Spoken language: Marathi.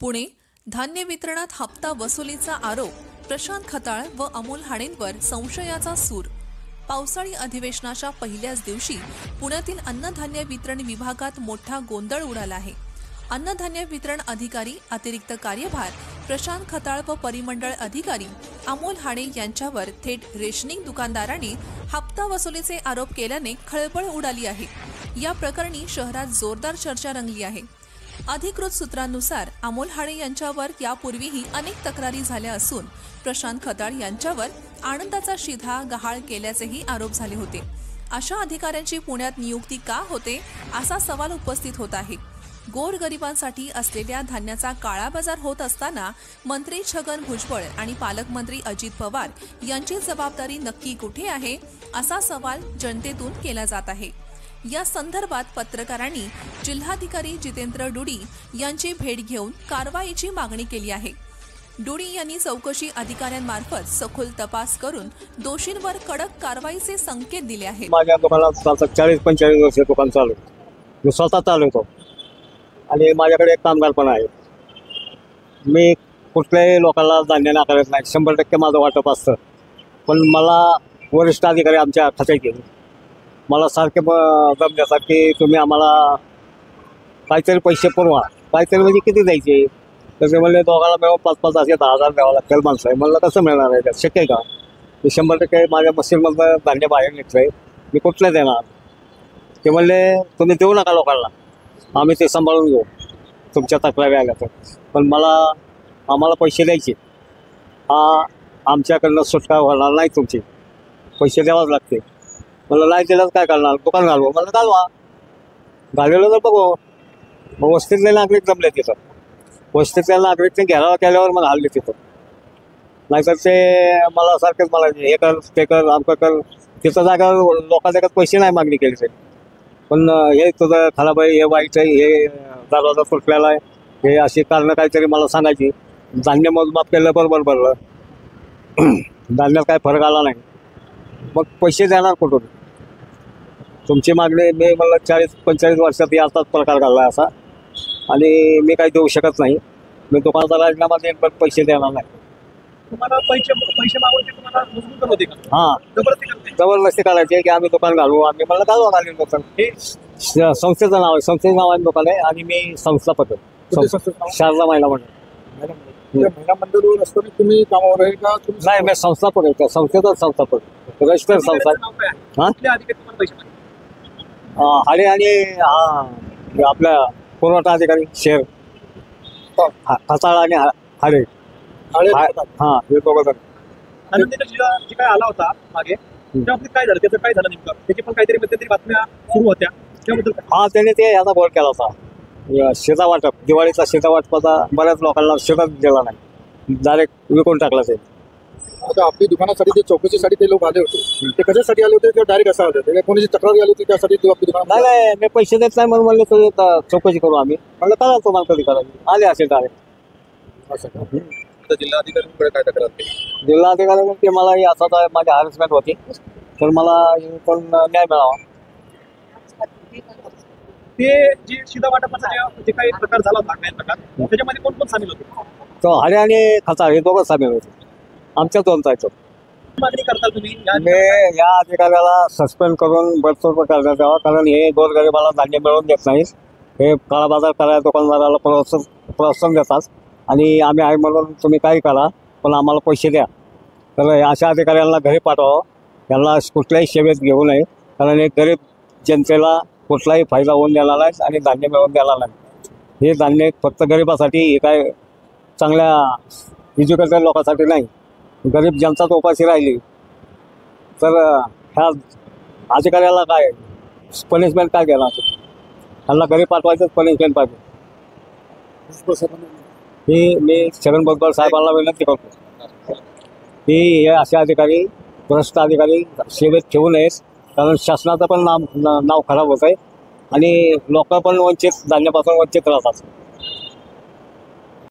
पुणे धान्य वितरणात हप्ता वसुलीचा आरोप, प्रशांत खताळ व अमोल हाडेंवर संशयाचा सूर। पावसाळी अधिवेशनाच्या पहिल्याच दिवशी पुण्यातील अन्नधान्य वितरण विभागात मोठा गोंधळ उडाला आहे। अन्नधान्य वितरण अधिकारी अतिरिक्त कार्यभार प्रशांत खताळ व परिमंडळ अधिकारी अमोल हाडे यांच्यावर थेट रेशनिंग दुकानदारांनी हप्ता वसुलीचे आरोप केल्याने खळबळ उडाली आहे। या प्रकरणी शहरात जोरदार चर्चा रंगली आहे। अधिकृत सूत्रांनुसार अमोल हाडे यांच्यावर यापूर्वीही अनेक तक्रारी झाल्या असून प्रशांत खताळ यांच्यावर आनंदाचा शिधा गहाळ केल्याचेही आरोप झाले होते। अशा अधिकाऱ्यांची पुण्यात नियुक्ती का होते असा सवाल उपस्थित होत आहे। गोरगरिबांसाठी असलेल्या धान्याचा काळा बाजार होत असताना मंत्री छगन भुजबळ आणि पालकमंत्री अजित पवार यांची जबाबदारी नक्की कुठे आहे असा सवाल जनतेतून केला जात आहे। या संदर्भात पत्रकारांनी जिल्हाधिकारी जितेंद्र डुडी यांची भेट घेऊन कारवाईची मागणी केली आहे। डुडी यांनी चौकशी अधिकाऱ्यांमार्फत सखोल तपास करून दोषींवर कडक कारवाईचे संकेत दिले आहेत। माझ्या दुकानात 40-45 वर्ष दुकान चालू, मी स्वतः चालवतो आणि माझ्याकडे एक कामगार पण आहे। मी कुठल्याही लोकांना धान्य नाकारत नाही, 100% माझं वाटप असतं। पण मला वरिष्ठ अधिकारी आमच्या खात्यात मला सारखे जमण्यासाठी की तुम्ही आम्हाला काहीतरी पैसे पुरवा, काहीतरी म्हणजे किती द्यायचे, तसे म्हणले दोघांना मिळून 5-5 असे 10,000 द्यावं लागतील माणसं आहे। मला कसं मिळणार आहे, त्यात शक्य आहे का? मी 100% माझ्या मशीनमधलं धान्य बाहेर निघतं आहे, मी कुठलं देणार? ते म्हणले तुम्ही देऊ नका लोकांना, आम्ही ते सांभाळून घेऊ तुमच्या तक्रारी आल्या तर। पण आम्हाला पैसे द्यायचे, हा आमच्याकडनं सुटका होणार नाही, तुमची पैसे द्यावाच लागते। मला नाही दिलं काय करणार, दुकान घालवू? मला घालवा, घालवलं तर बघू। मग वस्तीतले नागरिक जमले तिथं, वस्तीतल्या नागरिकने घेरावा केल्यावर मग हल्ले तिथं। नाहीतर ते मला सारखेच मला हे कर ते कर आमकं कर, तिथं जागा लोकांच्या पैसे नाही मागणी केली ते। पण हे तुझं खराब आहे, हे वाईट आहे, हे दरवाजा फुटलेला आहे, हे अशी कारणं काहीतरी मला सांगायची। धान्य मोजमाप केलं बरोबर भरलं, धान्यात काय फरक आला नाही, मग पैसे देणार कुठून? तुमची मागणी मी मला 40-45 वर्षात याचाच प्रकार घडला असा, आणि मी काही देऊ शकत नाही। मी दुकानाचा राजीनामा देईन पण पैसे देणार नाही। तुम्हाला पैसे मागून ते तुम्हाला मजबूर होते का? हां, जबरदस्ती करायची की आम्ही दुकान घालू, आम्ही मला घालून आले दुकान। हे संस्थेचं नाव आहे, संस्थेचं नावाने दुकान आहे आणि मी संस्थापक आहे, शारदा महिला मंडळ। महिला मंडळावर असताना तुम्ही कामावर आहे का? नाही, मी संस्थापक आहे, त्या संस्थेचा संस्थापक, रजिस्टर संस्था आहे। हां, हाडे आणि आपल्या पुरवठा अधिकारी शेर खताळ आणि हाडे, हां, हे दोघं जण। जे काय आला होता मागे, त्याबाबतीत काय झालं, त्याचं काय झालं नेमकं? त्याची पण काहीतरी मध्यंतरी बातम्या सुरू होत्या, त्याबद्दल हां, त्याने ते याचा बोल केला होता, शेता वाटप, दिवाळीचा शेता वाटपाचा बऱ्याच लोकांना शेतात दिला नाही, डायरेक्ट विकून टाकला ते। आता आपली दुकानासाठी ते चौकशीसाठी ते लोक आले होते, ते कशासाठी आले होते किंवा डायरेक्ट असं आले होते? कोणाची तक्रार आली होती त्यासाठी ते आपली दुकान? नाही, मी पैसे देत नाही म्हणून म्हणले तुझी चौकशी करू आम्ही, म्हणलं करा तुम्हाला कधी करायची, आले असे डायरेक्ट असं का? जिल्हाधिकाऱ्यांकडे काय तक्रार केली? जिल्हाधिकारी ते मला असा माझी हॅरेसमेंट होती, तर मला पण न्याय मिळावा। ते जे शिधा वाटपाचा जे काही प्रकार झाला होता, काही प्रकार, त्याच्यामध्ये कोण सामील होते? तो हाडे आणि खताळ हे दोघं सामील होते, आमच्या दोन जायचं। मागणी करताल तुम्ही? मी या अधिकाऱ्याला सस्पेंड करून बडतर्फ करण्यात यावं, कारण हे गोरगरिबाला धान्य मिळवून देत नाहीत, हे काळा बाजार करायला दुकानदाराला प्रोत्साहन देतात, आणि आम्ही आहे म्हणून तुम्ही काही करा पण आम्हाला पैसे द्या। तर अशा अधिकाऱ्यांना घरी पाठवावं, यांना कुठल्याही सेवेत घेऊ नये, कारण एक गरीब जनतेला कुठलाही फायदा होऊन देणार नाही आणि धान्य मिळवून देणार नाही। हे धान्य फक्त गरिबासाठी, हे काय चांगल्या एज्युकेटेड लोकांसाठी नाही। गरीब जनता उपाशी राहिली तर ह्या अधिकाऱ्याला काय पनिशमेंट काय देणार? त्यांना घरी पाठवायचंच पनिशमेंट पाहिजे। ही मी छगन भुजबळ साहेबांना विनंती करतो की हे असे अधिकारी, भ्रष्ट अधिकारी सेवेत ठेवू नयेत, कारण शासनाचं पण नाव खराब होत आहे आणि लोक पण धान्यापासून वंचित राहतात।